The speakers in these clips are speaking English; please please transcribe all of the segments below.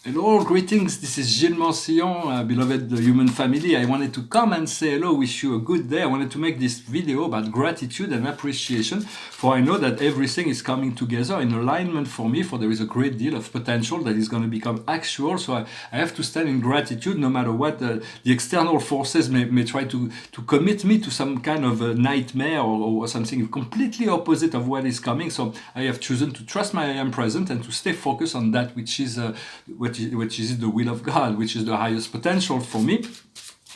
Hello, greetings. This is Gilles Mancillon, beloved human family. I wanted to come and say hello, wish you a good day. I wanted to make this video about gratitude and appreciation, for I know that everything is coming together in alignment for me, for there is a great deal of potential that is going to become actual. So I have to stand in gratitude no matter what the external forces may try to commit me to some kind of a nightmare or something completely opposite of what is coming. So I have chosen to trust my I am present and to stay focused on that which is which is the will of God, which is the highest potential for me.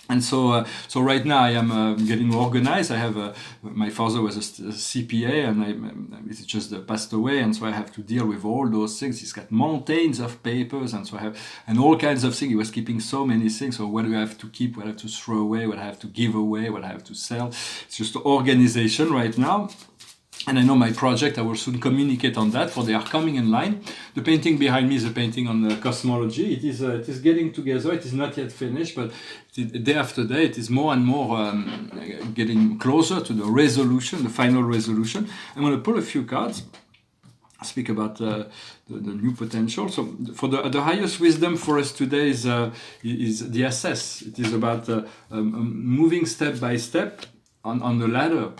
And so right now I am getting organized. I have my father was a CPA, and he just passed away, and so I have to deal with all those things. He's got mountains of papers, and so I have and all kinds of things. He was keeping so many things. So what do I have to keep? What I have to throw away? What I have to give away? What I have to sell? It's just organization right now. And I know my project, I will soon communicate on that, for they are coming in line. The painting behind me is a painting on cosmology. It is getting together. It is not yet finished, but day after day, it is more and more getting closer to the resolution, the final resolution. I'm going to pull a few cards, speak about the new potential. So for the highest wisdom for us today is the assess. It is about moving step by step on the ladder.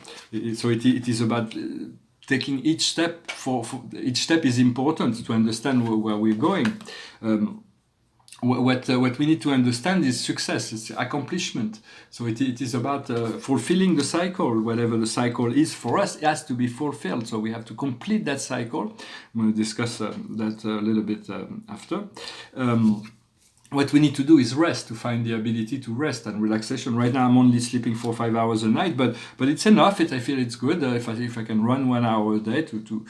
So it is about taking each step. For each step is important to understand where we're going. What we need to understand is success, it's accomplishment. So it is about fulfilling the cycle. Whatever the cycle is for us, it has to be fulfilled. So we have to complete that cycle. I'm going to discuss that a little bit after. What we need to do is rest, to find the ability to rest and relaxation. Right now I'm only sleeping 4 or 5 hours a night, but it's enough. I feel it's good if I can run 1 hour a day to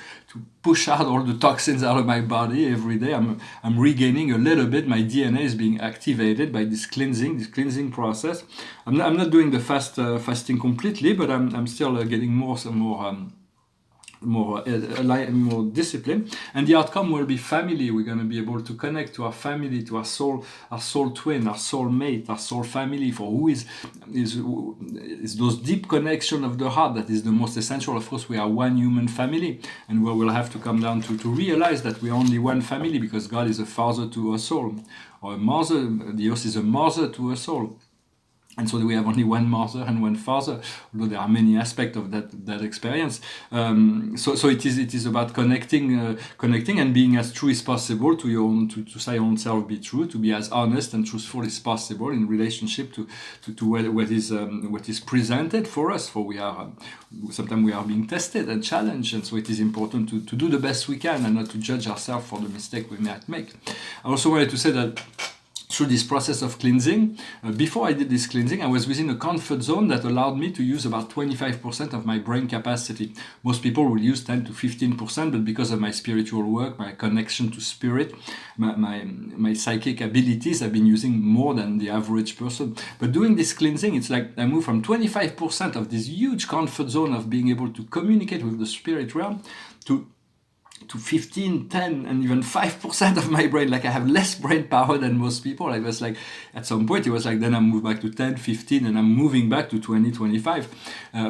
push out all the toxins out of my body every day. I'm regaining a little bit. My DNA is being activated by this cleansing process. I'm not doing the fasting completely, but I'm still getting more discipline, and the outcome will be family. We're going to be able to connect to our family, to our soul twin, our soul mate, our soul family, for who is those deep connection of the heart that is the most essential. Of course, we are one human family, and we will have to come down to realize that we are only one family, because God is a father to our soul, or a mother. The earth is a mother to our soul. And so we have only one mother and one father, although there are many aspects of that experience. So it is about connecting and being as true as possible to your own, to say your own self, be true, to be as honest and truthful as possible in relationship to what is presented for us. For sometimes we are being tested and challenged, and so it is important to do the best we can and not to judge ourselves for the mistake we might make. I also wanted to say that through this process of cleansing, before I did this cleansing, I was within a comfort zone that allowed me to use about 25% of my brain capacity. Most people will use 10 to 15%, but because of my spiritual work, my connection to spirit, my psychic abilities, I've been using more than the average person. But doing this cleansing, it's like I moved from 25% of this huge comfort zone of being able to communicate with the spirit realm to 15, 10, and even 5% of my brain. Like I have less brain power than most people. I was like, at some point it was like, then I moved back to 10, 15, and I'm moving back to 20, 25.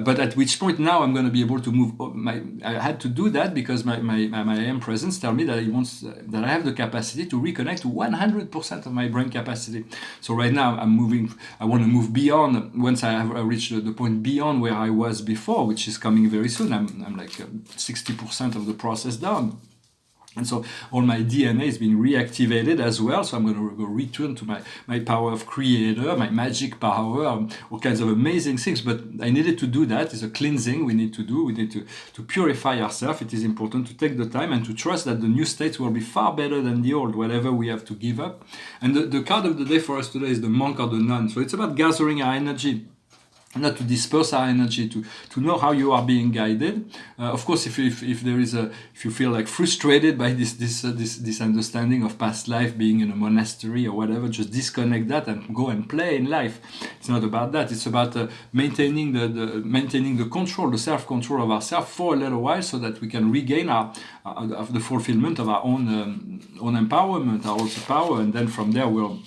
But at which point now I'm going to be able to move. I had to do that because my AM presence tell me that that I have the capacity to reconnect to 100% of my brain capacity. So right now I'm moving. I want to move beyond. Once I have reached the point beyond where I was before, which is coming very soon. I'm like 60% of the process down. And so all my DNA is being reactivated as well. So I'm going to return to my power of creator, my magic power, all kinds of amazing things. But I needed to do that. It's a cleansing we need to do. We need to purify ourselves. It is important to take the time and to trust that the new states will be far better than the old, whatever we have to give up. And the card of the day for us today is the monk or the nun. So it's about gathering our energy, not to disperse our energy, to know how you are being guided. Of course, if you feel like frustrated by this understanding of past life, being in a monastery or whatever, just disconnect that and go and play in life. It's not about that. It's about maintaining the control, the self-control of ourselves for a little while, so that we can regain the fulfillment of our own empowerment, our own power, and then from there we'll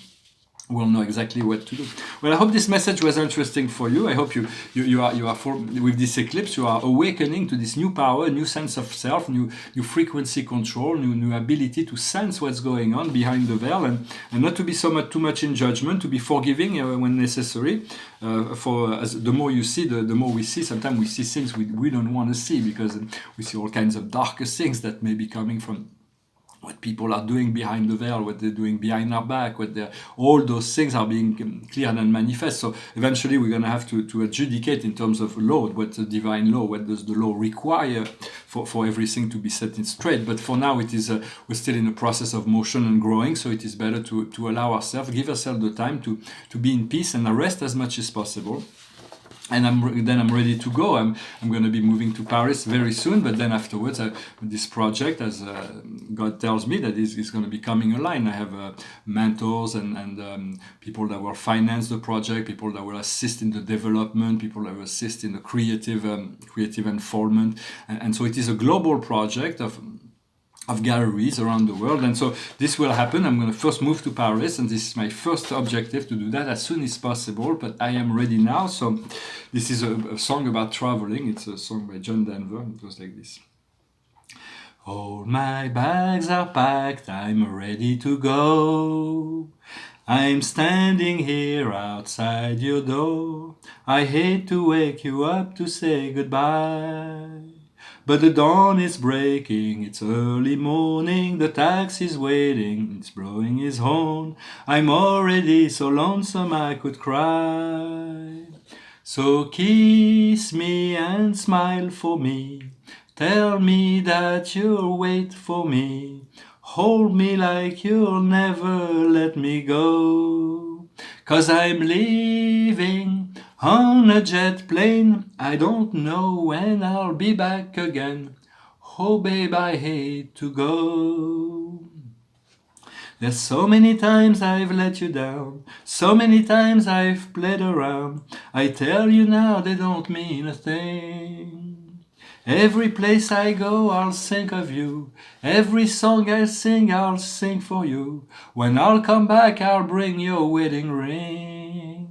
will know exactly what to do. Well, I hope this message was interesting for you. I hope you are with this eclipse, you are awakening to this new power, new sense of self, new frequency control, new ability to sense what's going on behind the veil, and not to be too much in judgment, to be forgiving when necessary. The more you see, the more we see. Sometimes we see things we don't want to see, because we see all kinds of darker things that may be coming from what people are doing behind the veil, what they're doing behind our back, all those things are being cleared and manifest. So eventually we're going to have to adjudicate in terms of law, what's the divine law, what does the law require for everything to be set in straight. But for now, it is we're still in a process of motion and growing, so it is better to allow ourselves, give ourselves the time to be in peace and rest as much as possible. And then I'm ready to go. I'm going to be moving to Paris very soon, but then afterwards, this project, as God tells me, that is going to be coming alive. I have mentors and people that will finance the project, people that will assist in the development, people that will assist in the creative unfoldment, and so it is a global project of galleries around the world. And so this will happen. I'm going to first move to Paris, and this is my first objective, to do that as soon as possible, but I am ready now. So this is a song about traveling. It's a song by John Denver. It goes like this. All my bags are packed, I'm ready to go. I'm standing here outside your door. I hate to wake you up to say goodbye, but the dawn is breaking, it's early morning, the taxi's waiting, it's blowing his horn. I'm already so lonesome I could cry. So kiss me and smile for me, tell me that you'll wait for me, hold me like you'll never let me go. 'Cause I'm leaving on a jet plane, I don't know when I'll be back again. Oh babe, I hate to go. There's so many times I've let you down, so many times I've played around. I tell you now they don't mean a thing. Every place I go I'll think of you, every song I sing I'll sing for you. When I'll come back I'll bring your wedding ring.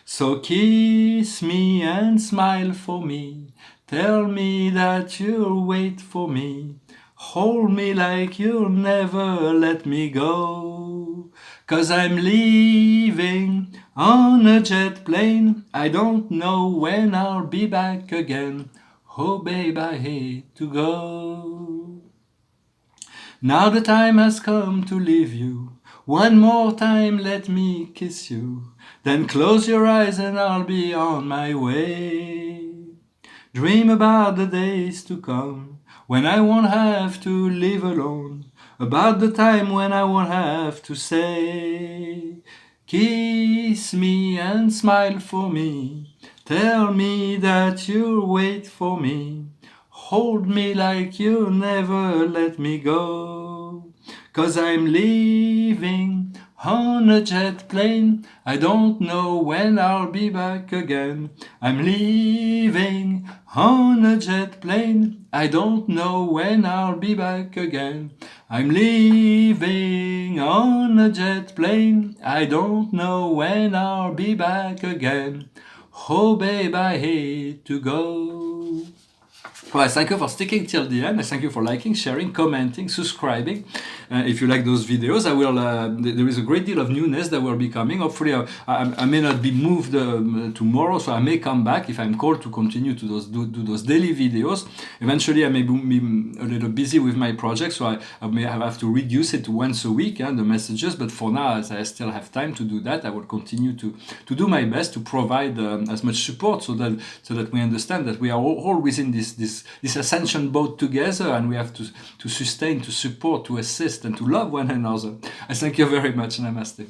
So kiss me and smile for me, tell me that you'll wait for me, hold me like you'll never let me go. 'Cause I'm leaving on a jet plane, I don't know when I'll be back again. Oh babe, I hate to go. Now the time has come to leave you, one more time let me kiss you, then close your eyes and I'll be on my way. Dream about the days to come, when I won't have to live alone, about the time when I won't have to say, kiss me and smile for me, tell me that you'll wait for me, hold me like you'll never let me go. 'Cause I'm leaving on a jet plane, I don't know when I'll be back again. I'm leaving on a jet plane, I don't know when I'll be back again. I'm leaving on a jet plane, I don't know when I'll be back again. Oh babe, I hate to go. Well, thank you for sticking till the end. I thank you for liking, sharing, commenting, subscribing. If you like those videos, I will. There is a great deal of newness that will be coming. Hopefully, I may not be moved tomorrow, so I may come back if I'm called to continue to do those daily videos. Eventually, I may be a little busy with my project, so I may have to reduce it to once a week, the messages. But for now, as I still have time to do that, I will continue to do my best to provide as much support so that we understand that we are all within this ascension boat together, and we have to sustain, to support, to assist, and to love one another. I thank you very much. Namaste.